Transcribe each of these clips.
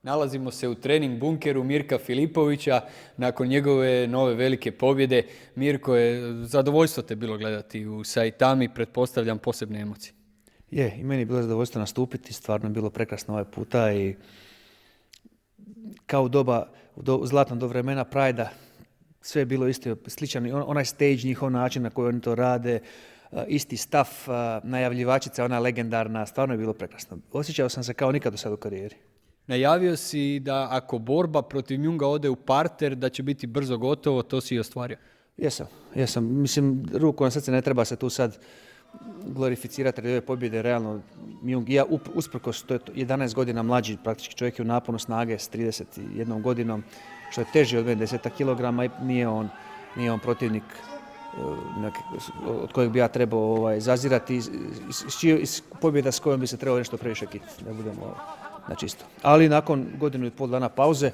Nalazimo se u trening bunkeru Mirka Filipovića nakon njegove nove velike pobjede. Mirko, je zadovoljstvo te bilo gledati u Saitami, pretpostavljam posebne emocije. Je, i meni je bilo zadovoljstvo nastupiti, stvarno je bilo prekrasno ovaj puta i kao u zlatnom do vremena Prajda, sve je bilo isto sličan, onaj stage, njihov način na koji oni to rade, isti staf, najavljivačica, ona legendarna, stvarno je bilo prekrasno. Osjećao sam se kao nikad do sad u karijeri. Najavio si da ako borba protiv Njunga ode u parter, da će biti brzo gotovo, to si i ostvario. Jesam. Mislim, ruku na srce ne treba se tu sad glorificirati radi ove pobjede, realno Njung, ja usprkos, to je 11 godina mlađi, praktički čovjek je u naponu snage s 31 godinom, što je teži od mene 10 kilograma i nije on protivnik od kojeg bi ja trebao zazirati, iz pobjeda s kojom bi se trebao nešto previše kititi, da budemo na čisto. Ali nakon godinu i pol dana pauze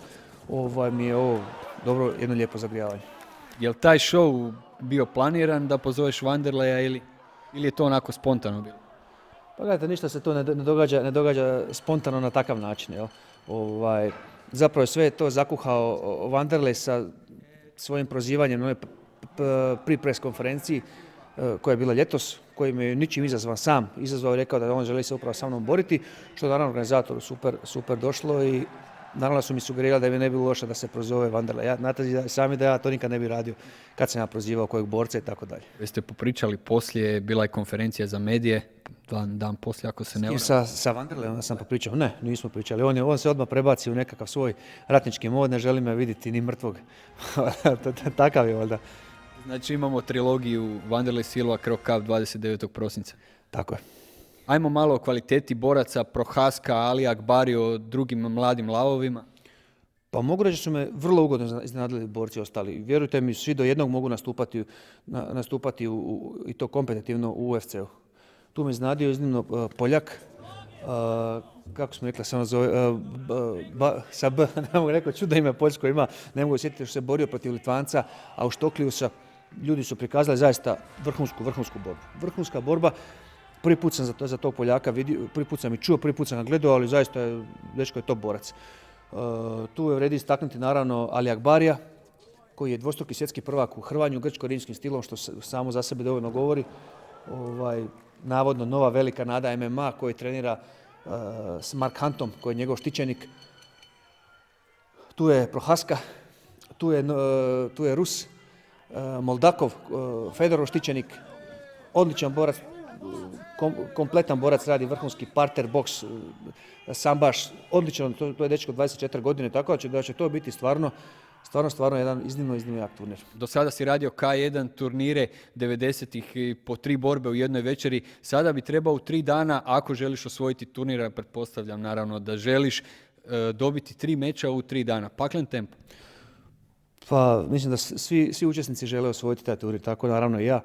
mi je ovo dobro, jedno lijepo zagrijavanje. Je li taj show bio planiran da pozoveš Vanderleja ili je to onako spontano bilo? Pa gledajte, ništa se to ne događa spontano na takav način. Jel? Zapravo je sve to zakuhao Vanderlej sa svojim prozivanjem na onoj pre-press konferenciji koja je bila ljetos, kojim je ničim izazvan sam izazvao i rekao da on želi se upravo sa mnom boriti, što je naravno organizatoru super došlo i naravno su mi sugerirali da mi ne bi bilo loše da se prozove Vanderlej. Znate sami da ja to nikad ne bi radio kad sam ja prozivao kojeg borca i tako dalje. Jeste popričali poslije, bila je konferencija za medije, dan poslije ako se ne varam. Sa Vanderlejom sam popričao? Ne, nismo pričali. On se odmah prebaci u nekakav svoj ratnički mod, ne želi me vidjeti ni mrtvog. Takav je valjda. Znači imamo trilogiju Vanderlej Silva Krok Cup 29. prosinca. Tako je. Ajmo malo o kvaliteti boraca Prohaska, Ali Akbari, o drugim mladim lavovima. Pa mogu reći da su me vrlo ugodno iznenadili borci ostali. Vjerujte mi, svi do jednog mogu nastupati i to kompetitivno u UFC-u. Tu me iznenadio iznimno Poljak, kako smo rekli, se ono zove, sa B, ne mogu rekao, čudno ime poljsko ima, ne mogu sjetiti što se borio protiv Litvanca, a u Štoklijusa ljudi su prikazali zaista vrhunsku borbu. Vrhunska borba. Prvi put sam za tog Poljaka vidio, prvi put sam i čuo, prvi put sam ga gledao, ali zaista dečko je top borac. Tu je vredi istaknuti naravno Ali Akbarija, koji je dvostruki svjetski prvak u hrvanju grčko-rimskim stilom, što samo za sebe dovoljno govori. Navodno nova velika nada MMA koji trenira s Mark Huntom, koji je njegov štićenik. Tu je Prohaska, tu je Rus, Moldakov, Fedorov štićenik, odličan borac, kompletan borac, radi vrhunski parter, boks, sambaš, odličan, to je dečko 24 godine, tako da će to biti stvarno jedan iznimno jak turnir. Do sada si radio K1 turnire 90-ih po 3 borbe u jednoj večeri. Sada bi trebao u 3 dana, ako želiš osvojiti turnira, pretpostavljam naravno da želiš, dobiti 3 meča u 3 dana. Paklen tempo. Pa mislim da svi učesnici žele osvojiti taj turnir, tako naravno i ja.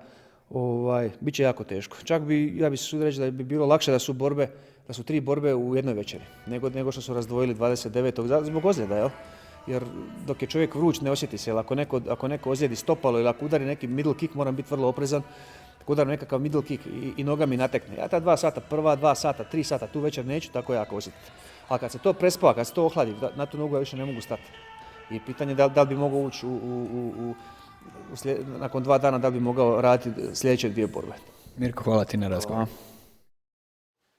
Biće jako teško. Čak ja bi se sudio reći da bi bilo lakše da su 3 borbe u jednoj večeri, nego što su razdvojili 29. zbog ozljeda, jel? Jer dok je čovjek vruć ne osjeti se, ako neko ozlijedi stopalo ili ako udari neki middle kick, moram biti vrlo oprezan, ako udarim nekakav middle kick i noga mi natekne. Ja ta 2 sata, prva 2 sata, 3 sata, tu večer neću tako jako osjetiti. A kad se to prespava, kad se to ohladi, na tu nogu ja više ne mogu stati. I pitanje je da li bi mogao ući nakon 2 dana, da li bi mogao raditi sljedeće 2 borbe. Mirko, hvala ti na razgovor.